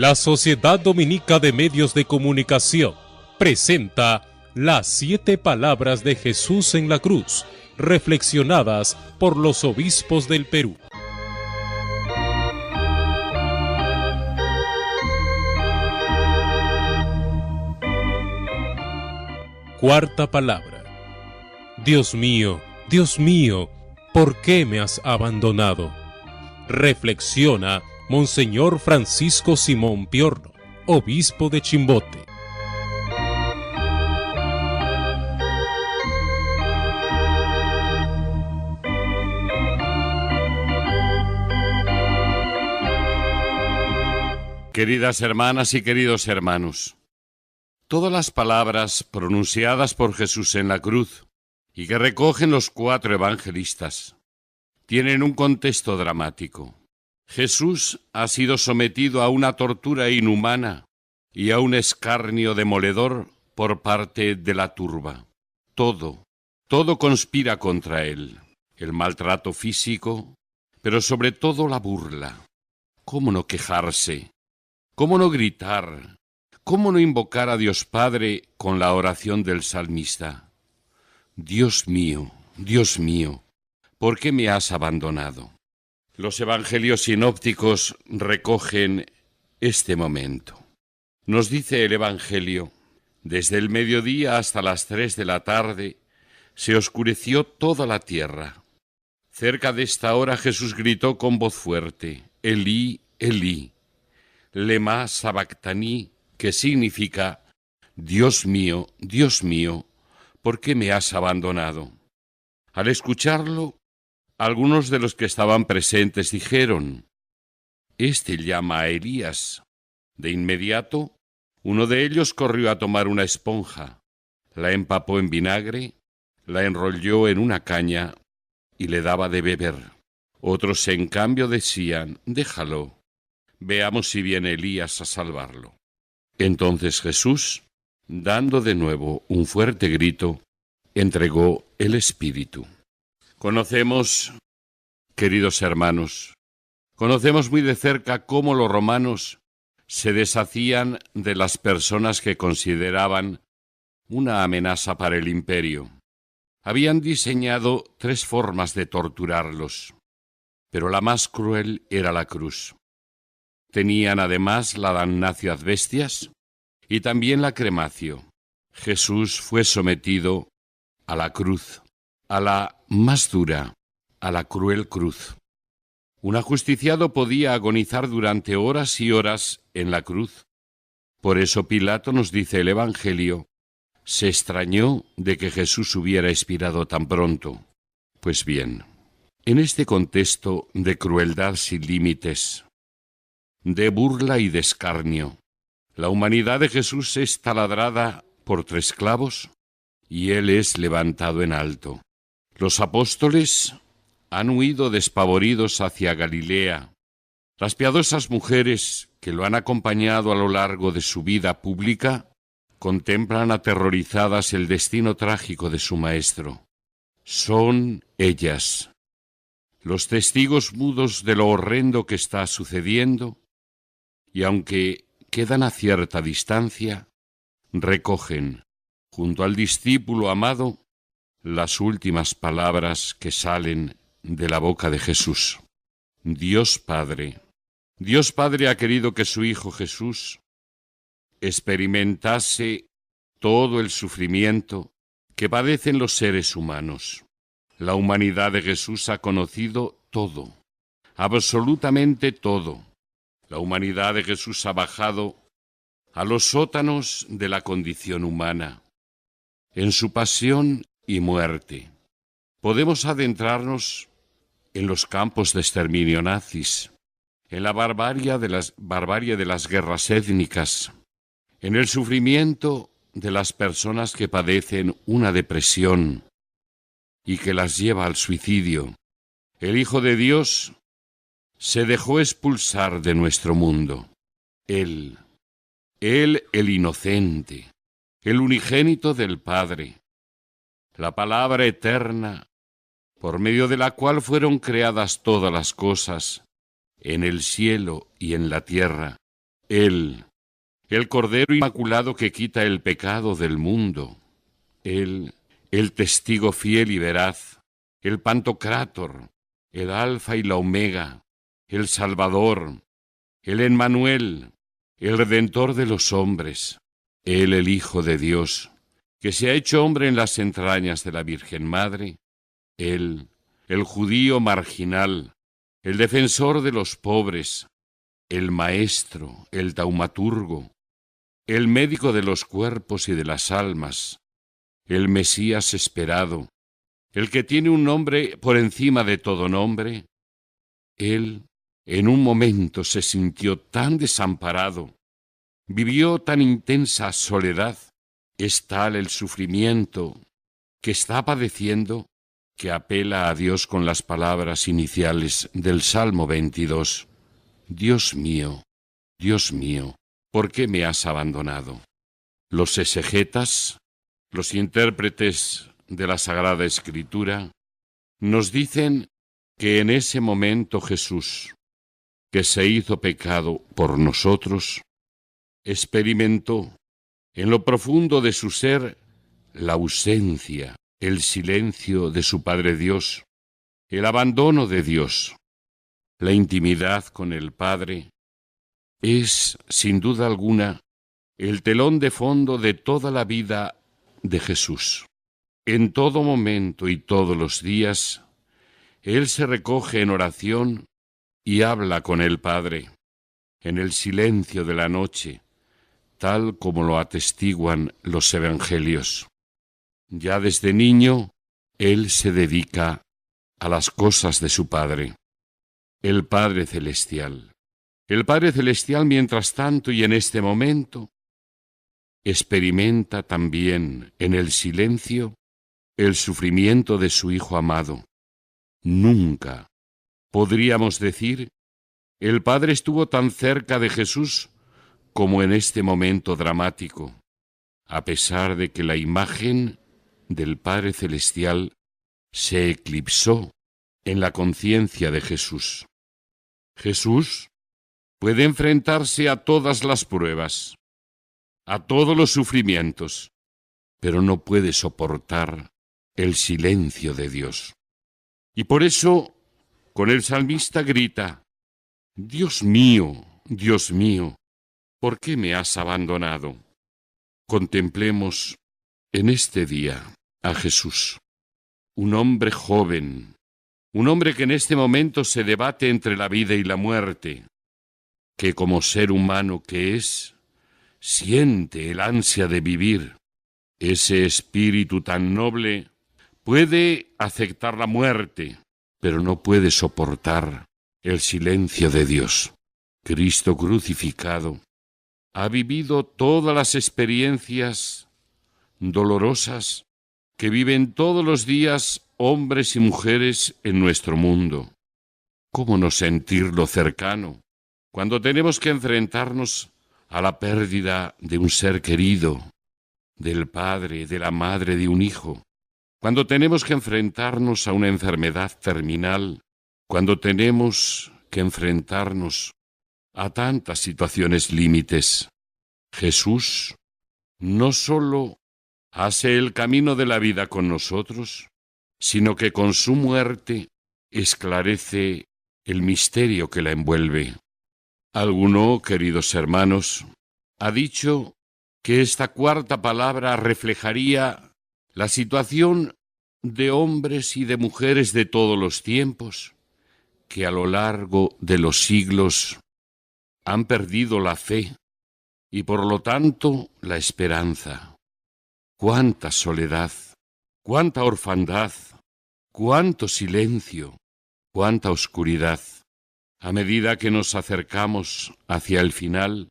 La Sociedad Dominica de Medios de Comunicación presenta las 7 palabras de Jesús en la cruz, reflexionadas por los obispos del Perú. Cuarta palabra. Dios mío, ¿por qué me has abandonado? Reflexiona Monseñor Francisco Simón Piorno, obispo de Chimbote. Queridas hermanas y queridos hermanos, todas las palabras pronunciadas por Jesús en la cruz y que recogen los 4 evangelistas tienen un contexto dramático. Jesús ha sido sometido a una tortura inhumana y a un escarnio demoledor por parte de la turba. Todo conspira contra él. El maltrato físico, pero sobre todo la burla. ¿Cómo no quejarse? ¿Cómo no gritar? ¿Cómo no invocar a Dios Padre con la oración del salmista? Dios mío, ¿por qué me has abandonado? Los evangelios sinópticos recogen este momento. Nos dice el evangelio: desde el mediodía hasta las 3 de la tarde se oscureció toda la tierra. Cerca de esta hora Jesús gritó con voz fuerte: Elí, Elí, lema sabactani, que significa: Dios mío, ¿por qué me has abandonado? Al escucharlo, algunos de los que estaban presentes dijeron: «Este llama a Elías». De inmediato, uno de ellos corrió a tomar una esponja, la empapó en vinagre, la enrolló en una caña y le daba de beber. Otros, en cambio, decían: «Déjalo, veamos si viene Elías a salvarlo». Entonces Jesús, dando de nuevo un fuerte grito, entregó el Espíritu. Conocemos, queridos hermanos, muy de cerca cómo los romanos se deshacían de las personas que consideraban una amenaza para el imperio. Habían diseñado 3 formas de torturarlos, pero la más cruel era la cruz. Tenían además la damnatio ad bestias y también la crematio. Jesús fue sometido a la cruz, a la más dura, a la cruel cruz. Un ajusticiado podía agonizar durante horas y horas en la cruz. Por eso Pilato, nos dice el Evangelio, se extrañó de que Jesús hubiera expirado tan pronto. Pues bien, en este contexto de crueldad sin límites, de burla y de escarnio, la humanidad de Jesús es taladrada por 3 clavos y él es levantado en alto. Los apóstoles han huido despavoridos hacia Galilea. Las piadosas mujeres que lo han acompañado a lo largo de su vida pública contemplan aterrorizadas el destino trágico de su maestro. Son ellas, los testigos mudos de lo horrendo que está sucediendo, y aunque quedan a cierta distancia, recogen, junto al discípulo amado, las últimas palabras que salen de la boca de Jesús. Dios Padre ha querido que su Hijo Jesús experimentase todo el sufrimiento que padecen los seres humanos. La humanidad de Jesús ha conocido todo, absolutamente todo. La humanidad de Jesús ha bajado a los sótanos de la condición humana. En su pasión y muerte podemos adentrarnos en los campos de exterminio nazis, en la barbarie de las guerras étnicas, en el sufrimiento de las personas que padecen una depresión y que las lleva al suicidio. El Hijo de Dios se dejó expulsar de nuestro mundo. Él, el inocente, el unigénito del Padre, la palabra eterna, por medio de la cual fueron creadas todas las cosas, en el cielo y en la tierra, Él, el Cordero Inmaculado que quita el pecado del mundo. Él, el testigo fiel y veraz, el Pantocrátor, el Alfa y la Omega, el Salvador, el Emmanuel, el Redentor de los hombres. Él, el Hijo de Dios, que se ha hecho hombre en las entrañas de la Virgen Madre. Él, el judío marginal, el defensor de los pobres, el maestro, el taumaturgo, el médico de los cuerpos y de las almas, el Mesías esperado, el que tiene un nombre por encima de todo nombre. Él, en un momento, se sintió tan desamparado, vivió tan intensa soledad, es tal el sufrimiento que está padeciendo, que apela a Dios con las palabras iniciales del Salmo 22. Dios mío, ¿por qué me has abandonado? Los exegetas, los intérpretes de la Sagrada Escritura, nos dicen que en ese momento Jesús, que se hizo pecado por nosotros, experimentó en lo profundo de su ser la ausencia, el silencio de su Padre Dios, el abandono de Dios. La intimidad con el Padre es, sin duda alguna, el telón de fondo de toda la vida de Jesús. En todo momento y todos los días, Él se recoge en oración y habla con el Padre, en el silencio de la noche, tal como lo atestiguan los evangelios. Ya desde niño, Él se dedica a las cosas de su Padre, el Padre Celestial. El Padre Celestial, mientras tanto y en este momento, experimenta también en el silencio el sufrimiento de su Hijo amado. Nunca, podríamos decir, el Padre estuvo tan cerca de Jesús como en este momento dramático, a pesar de que la imagen del Padre Celestial se eclipsó en la conciencia de Jesús. Jesús puede enfrentarse a todas las pruebas, a todos los sufrimientos, pero no puede soportar el silencio de Dios. Y por eso, con el salmista grita: Dios mío, ¿por qué me has abandonado? Contemplemos en este día a Jesús, un hombre joven, un hombre que en este momento se debate entre la vida y la muerte, que como ser humano que es, siente el ansia de vivir. Ese espíritu tan noble puede aceptar la muerte, pero no puede soportar el silencio de Dios. Cristo crucificado ha vivido todas las experiencias dolorosas que viven todos los días hombres y mujeres en nuestro mundo. ¿Cómo no sentirlo cercano cuando tenemos que enfrentarnos a la pérdida de un ser querido, del padre, de la madre de un hijo? Cuando tenemos que enfrentarnos a una enfermedad terminal, cuando tenemos que enfrentarnos a tantas situaciones límites. Jesús no sólo hace el camino de la vida con nosotros, sino que con su muerte esclarece el misterio que la envuelve. Alguno, queridos hermanos, ha dicho que esta cuarta palabra reflejaría la situación de hombres y de mujeres de todos los tiempos, que a lo largo de los siglos han perdido la fe y por lo tanto la esperanza. Cuánta soledad, cuánta orfandad, cuánto silencio, cuánta oscuridad. A medida que nos acercamos hacia el final,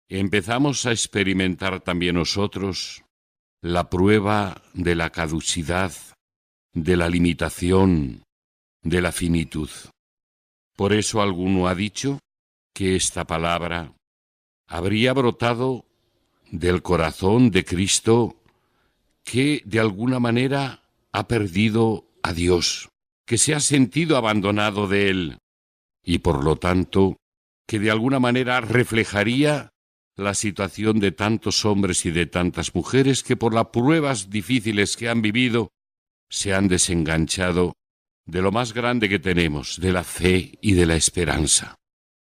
empezamos a experimentar también nosotros la prueba de la caducidad, de la limitación, de la finitud. Por eso alguno ha dicho que esta palabra habría brotado del corazón de Cristo, que de alguna manera ha perdido a Dios, que se ha sentido abandonado de Él, y por lo tanto que de alguna manera reflejaría la situación de tantos hombres y de tantas mujeres que por las pruebas difíciles que han vivido se han desenganchado de lo más grande que tenemos, de la fe y de la esperanza.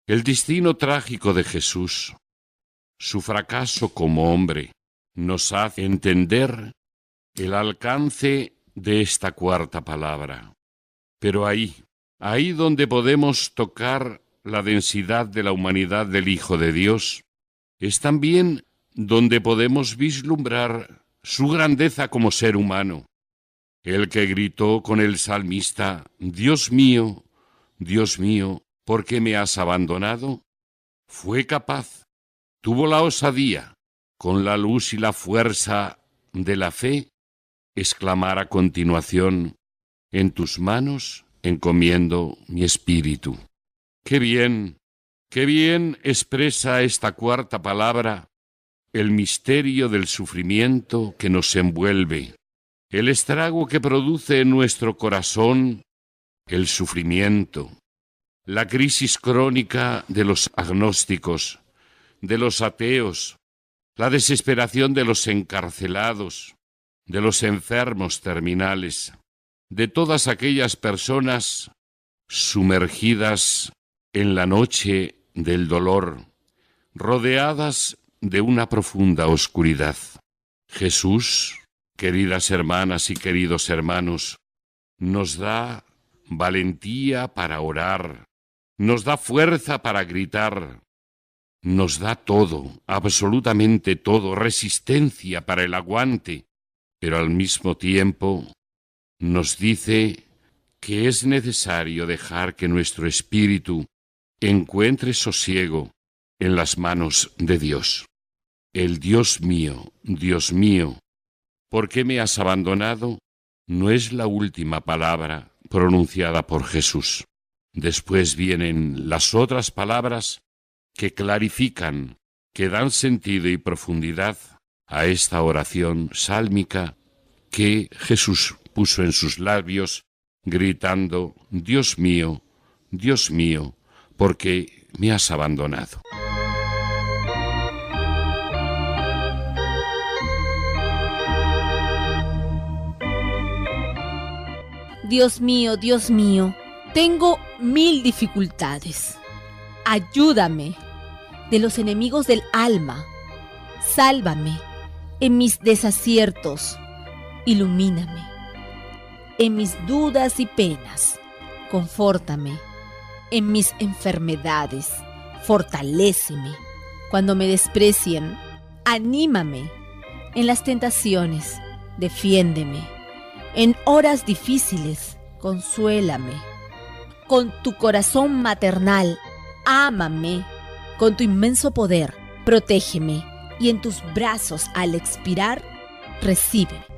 El destino trágico de Jesús, su fracaso como hombre, nos hace entender el alcance de esta cuarta palabra. Pero ahí donde podemos tocar la densidad de la humanidad del Hijo de Dios, es también donde podemos vislumbrar su grandeza como ser humano. El que gritó con el salmista, Dios mío, ¿por qué me has abandonado? Fue capaz, tuvo la osadía, con la luz y la fuerza de la fe, exclamar a continuación, en tus manos encomiendo mi espíritu. ¡Qué bien expresa esta cuarta palabra el misterio del sufrimiento que nos envuelve, el estrago que produce en nuestro corazón el sufrimiento, la crisis crónica de los agnósticos, de los ateos, la desesperación de los encarcelados, de los enfermos terminales, de todas aquellas personas sumergidas en la noche del dolor, rodeadas de una profunda oscuridad. Jesús, queridas hermanas y queridos hermanos, nos da valentía para orar, nos da fuerza para gritar, nos da todo, absolutamente todo, resistencia para el aguante, pero al mismo tiempo nos dice que es necesario dejar que nuestro espíritu encuentre sosiego en las manos de Dios. El Dios mío, ¿por qué me has abandonado? No es la última palabra pronunciada por Jesús. Después vienen las otras palabras que clarifican, que dan sentido y profundidad a esta oración sálmica que Jesús puso en sus labios, gritando, Dios mío, ¿por qué me has abandonado? Dios mío, tengo 1000 dificultades. Ayúdame de los enemigos del alma. Sálvame en mis desaciertos. Ilumíname en mis dudas y penas. Confórtame en mis enfermedades. Fortaléceme cuando me desprecien. Anímame en las tentaciones. Defiéndeme en horas difíciles. Consuélame con tu corazón maternal. Ámame con tu inmenso poder. Protégeme y en tus brazos al expirar, recíbeme.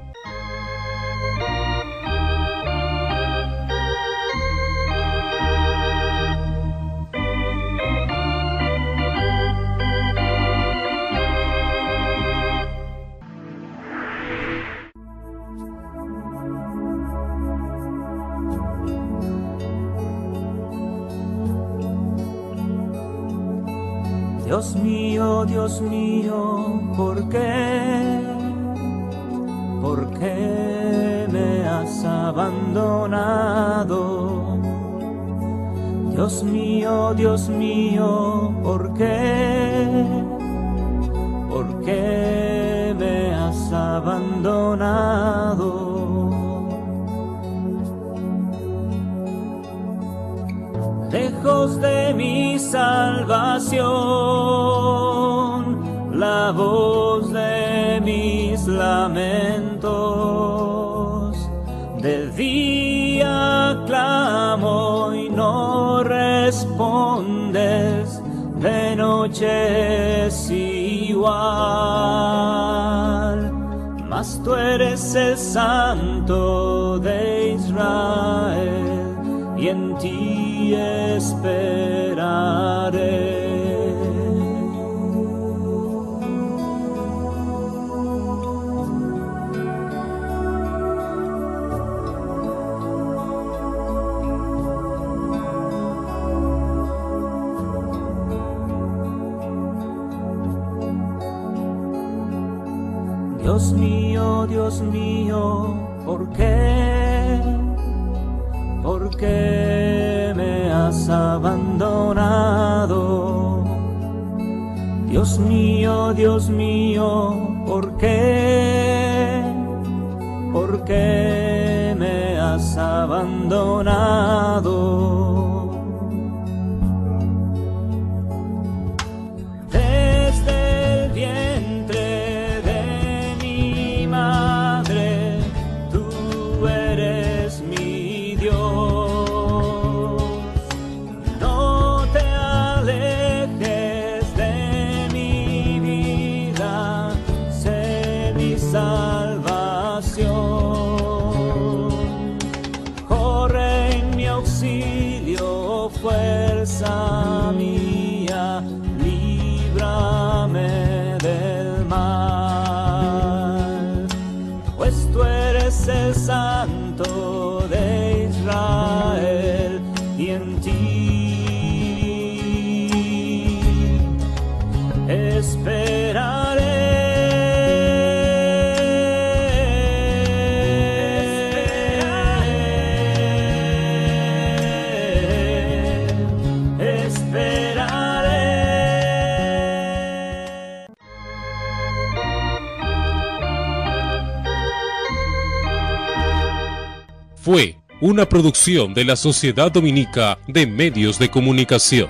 Dios mío, ¿por qué me has abandonado? Dios mío, ¿por qué me has abandonado? Lejos de mi salvación, la voz de mis lamentos. De día clamo y no respondes, de noche es igual. Mas tú eres el Santo de Israel y en ti esperaré. Dios mío, ¿por qué? ¿Por qué me has abandonado? Dios mío, ¿por qué? ¿Por qué me has abandonado? Desde el vientre de mi madre, tú eres mi Dios. No te alejes de mi vida, sé mi salvación. Corre en mi auxilio, fuerza mía, líbrame del mal, pues tú eres el Santo de Israel, y en ti esperaré. Fue una producción de la Sociedad Dominica de Medios de Comunicación.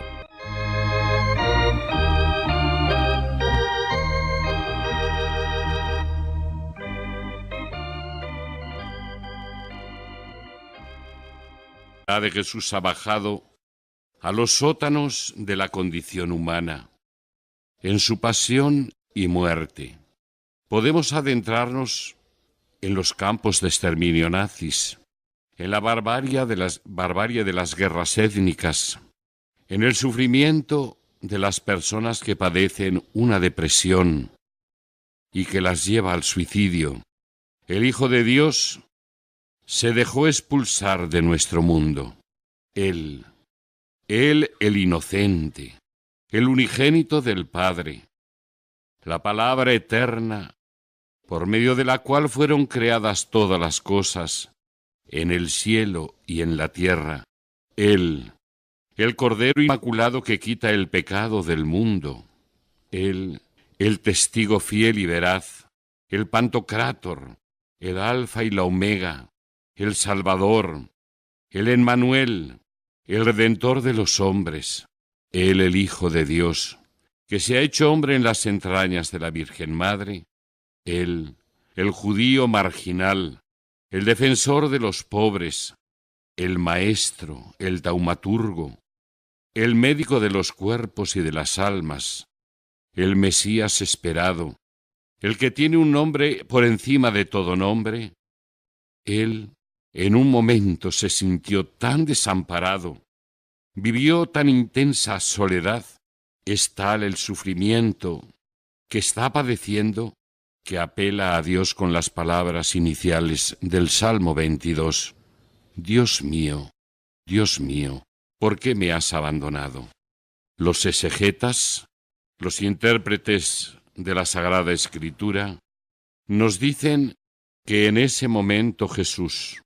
De Jesús ha bajado a los sótanos de la condición humana. En su pasión y muerte podemos adentrarnos en los campos de exterminio nazis, en la barbarie de las guerras étnicas, en el sufrimiento de las personas que padecen una depresión y que las lleva al suicidio. El Hijo de Dios se dejó expulsar de nuestro mundo. Él el inocente, el unigénito del Padre, la palabra eterna, por medio de la cual fueron creadas todas las cosas, en el cielo y en la tierra. Él, el Cordero Inmaculado que quita el pecado del mundo. Él, el testigo fiel y veraz, el Pantocrátor, el Alfa y la Omega, el Salvador, el Emmanuel, el Redentor de los hombres. Él, el Hijo de Dios, que se ha hecho hombre en las entrañas de la Virgen Madre. Él, el judío marginal, el defensor de los pobres, el maestro, el taumaturgo, el médico de los cuerpos y de las almas, el Mesías esperado, el que tiene un nombre por encima de todo nombre. Él, en un momento, se sintió tan desamparado, vivió tan intensa soledad, es tal el sufrimiento que está padeciendo, que apela a Dios con las palabras iniciales del Salmo 22. Dios mío, ¿por qué me has abandonado? Los exegetas, los intérpretes de la Sagrada Escritura, nos dicen que en ese momento Jesús,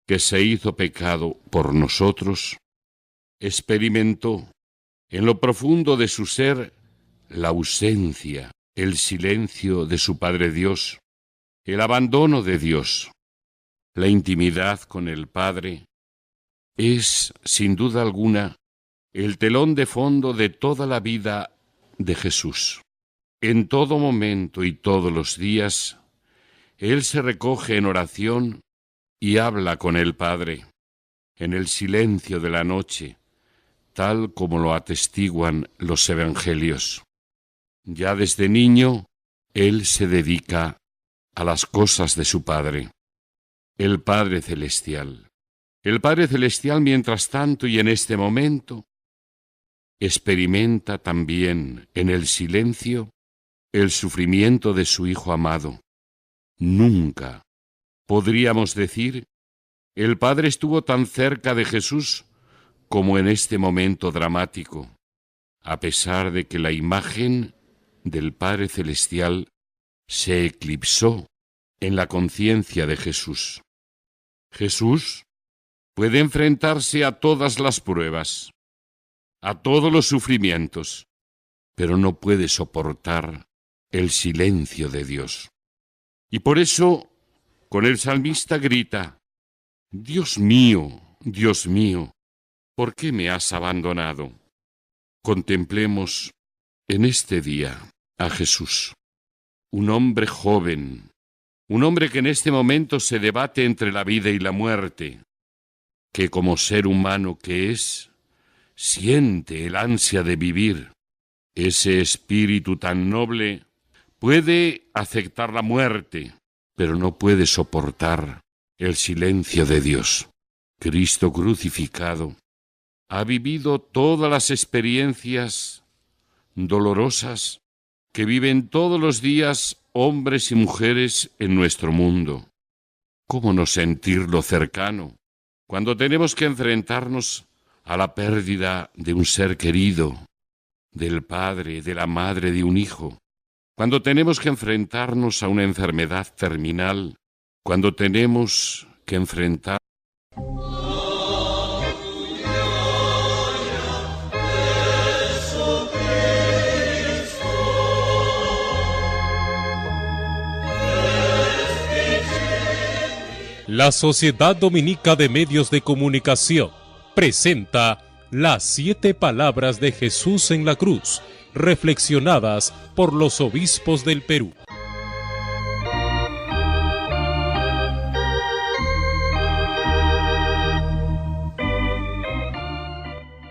que se hizo pecado por nosotros, experimentó en lo profundo de su ser la ausencia, el silencio de su Padre Dios, el abandono de Dios. La intimidad con el Padre es, sin duda alguna, el telón de fondo de toda la vida de Jesús. En todo momento y todos los días, Él se recoge en oración y habla con el Padre, en el silencio de la noche, tal como lo atestiguan los evangelios. Ya desde niño, Él se dedica a las cosas de su Padre, el Padre Celestial. El Padre Celestial, mientras tanto y en este momento, experimenta también en el silencio el sufrimiento de su Hijo amado. Nunca, podríamos decir, el Padre estuvo tan cerca de Jesús como en este momento dramático, a pesar de que la imagen del Padre Celestial se eclipsó en la conciencia de Jesús. Jesús puede enfrentarse a todas las pruebas, a todos los sufrimientos, pero no puede soportar el silencio de Dios. Y por eso, con el salmista grita: Dios mío, ¿por qué me has abandonado? Contemplemos en este día a Jesús, un hombre joven, un hombre que en este momento se debate entre la vida y la muerte, que como ser humano que es, siente el ansia de vivir. Ese espíritu tan noble puede aceptar la muerte, pero no puede soportar el silencio de Dios. Cristo crucificado ha vivido todas las experiencias dolorosas que viven todos los días hombres y mujeres en nuestro mundo. ¿Cómo no sentirlo cercano cuando tenemos que enfrentarnos a la pérdida de un ser querido, del padre, de la madre de un hijo? Cuando tenemos que enfrentarnos a una enfermedad terminal, cuando tenemos que enfrentar La Sociedad Dominica de Medios de Comunicación presenta las 7 palabras de Jesús en la cruz, reflexionadas por los obispos del Perú.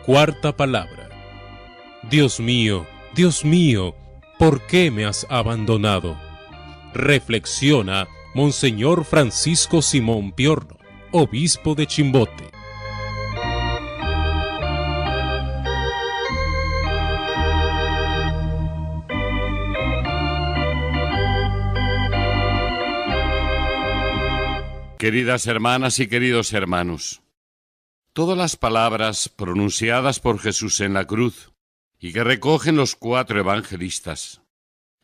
Cuarta palabra. Dios mío, ¿por qué me has abandonado? Reflexiona Monseñor Francisco Simón Piorno, obispo de Chimbote. Queridas hermanas y queridos hermanos, todas las palabras pronunciadas por Jesús en la cruz y que recogen los 4 evangelistas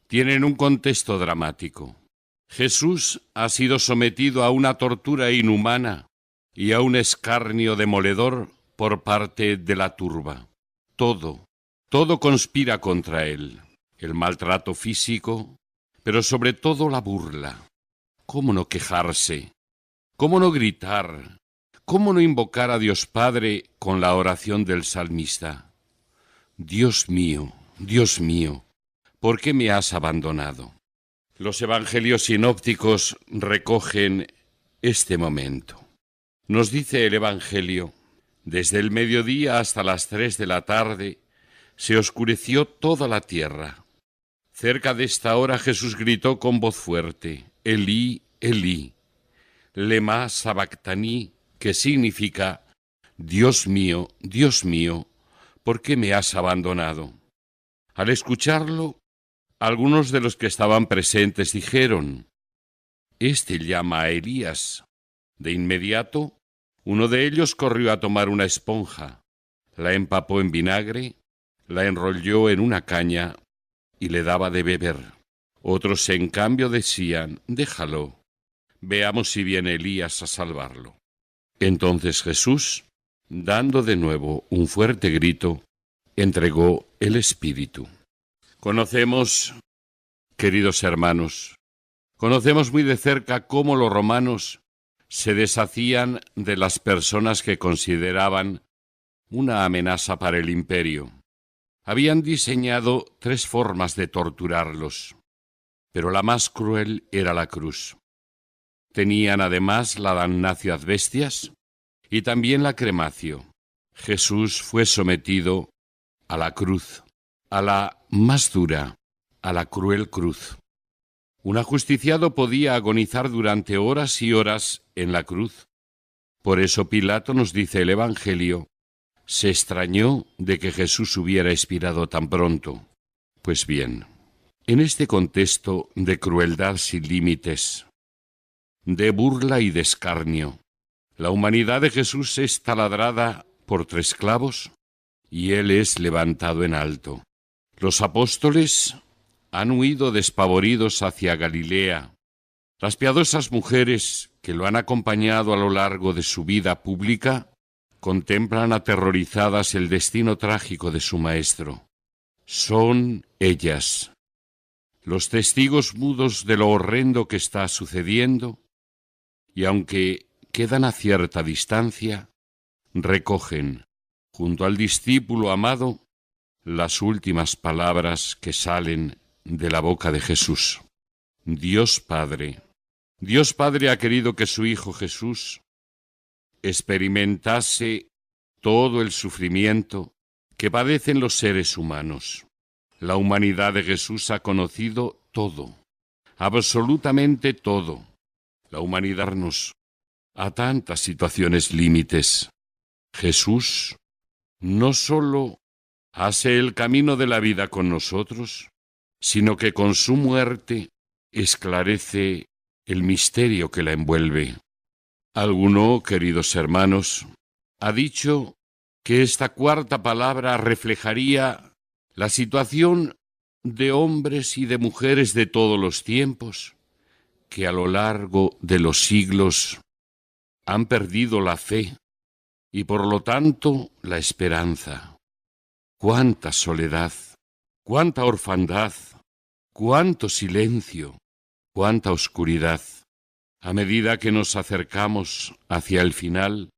tienen un contexto dramático. Jesús ha sido sometido a una tortura inhumana y a un escarnio demoledor por parte de la turba. Todo conspira contra él. El maltrato físico, pero sobre todo la burla. ¿Cómo no quejarse? ¿Cómo no gritar? ¿Cómo no invocar a Dios Padre con la oración del salmista? Dios mío, ¿por qué me has abandonado? Los evangelios sinópticos recogen este momento. Nos dice el evangelio: desde el mediodía hasta las 3 de la tarde se oscureció toda la tierra. Cerca de esta hora Jesús gritó con voz fuerte: Elí, Elí, lema sabactani, que significa: Dios mío, ¿por qué me has abandonado? Al escucharlo, algunos de los que estaban presentes dijeron: «Este llama a Elías». De inmediato, uno de ellos corrió a tomar una esponja, la empapó en vinagre, la enrolló en una caña y le daba de beber. Otros, en cambio, decían: «Déjalo, veamos si viene Elías a salvarlo». Entonces Jesús, dando de nuevo un fuerte grito, entregó el Espíritu. Conocemos, queridos hermanos, muy de cerca cómo los romanos se deshacían de las personas que consideraban una amenaza para el imperio. Habían diseñado 3 formas de torturarlos, pero la más cruel era la cruz. Tenían además la damnatio ad bestias y también la cremacio. Jesús fue sometido a la cruz, a la más dura, a la cruel cruz. Un ajusticiado podía agonizar durante horas y horas en la cruz. Por eso Pilato, nos dice el Evangelio, se extrañó de que Jesús hubiera expirado tan pronto. Pues bien, en este contexto de crueldad sin límites, de burla y de escarnio, la humanidad de Jesús es taladrada por 3 clavos y él es levantado en alto. Los apóstoles han huido despavoridos hacia Galilea. Las piadosas mujeres que lo han acompañado a lo largo de su vida pública contemplan aterrorizadas el destino trágico de su maestro. Son ellas, los testigos mudos de lo horrendo que está sucediendo, y aunque quedan a cierta distancia, recogen, junto al discípulo amado, las últimas palabras que salen de la boca de Jesús. Dios Padre ha querido que su Hijo Jesús experimentase todo el sufrimiento que padecen los seres humanos. La humanidad de Jesús ha conocido todo, absolutamente todo. La humanidad nos a tantas situaciones límites. Jesús no sólo hace el camino de la vida con nosotros, sino que con su muerte esclarece el misterio que la envuelve. Alguno, queridos hermanos, ha dicho que esta cuarta palabra reflejaría la situación de hombres y de mujeres de todos los tiempos, que a lo largo de los siglos han perdido la fe y por lo tanto la esperanza. Cuánta soledad, cuánta orfandad, cuánto silencio, cuánta oscuridad. A medida que nos acercamos hacia el final,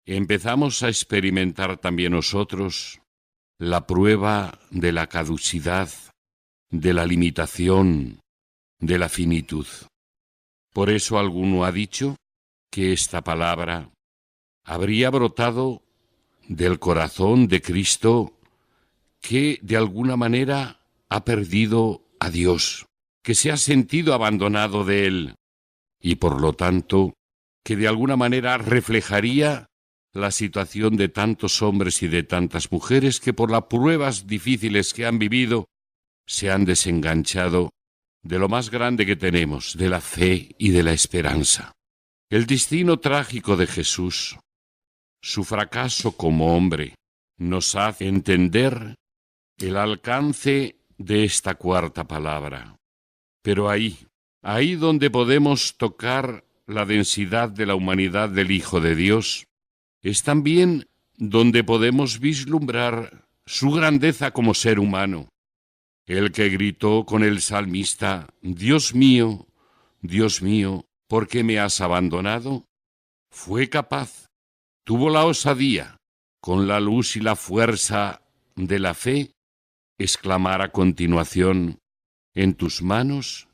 empezamos a experimentar también nosotros la prueba de la caducidad, de la limitación, de la finitud. Por eso alguno ha dicho que esta palabra habría brotado del corazón de Cristo, que de alguna manera ha perdido a Dios, que se ha sentido abandonado de Él, y por lo tanto que de alguna manera reflejaría la situación de tantos hombres y de tantas mujeres que por las pruebas difíciles que han vivido se han desenganchado de lo más grande que tenemos, de la fe y de la esperanza. El destino trágico de Jesús, su fracaso como hombre, nos hace entender el alcance de esta cuarta palabra. Pero ahí donde podemos tocar la densidad de la humanidad del Hijo de Dios, es también donde podemos vislumbrar su grandeza como ser humano. El que gritó con el salmista: Dios mío, ¿por qué me has abandonado? Fue capaz, tuvo la osadía, con la luz y la fuerza de la fe, exclamar a continuación: en tus manos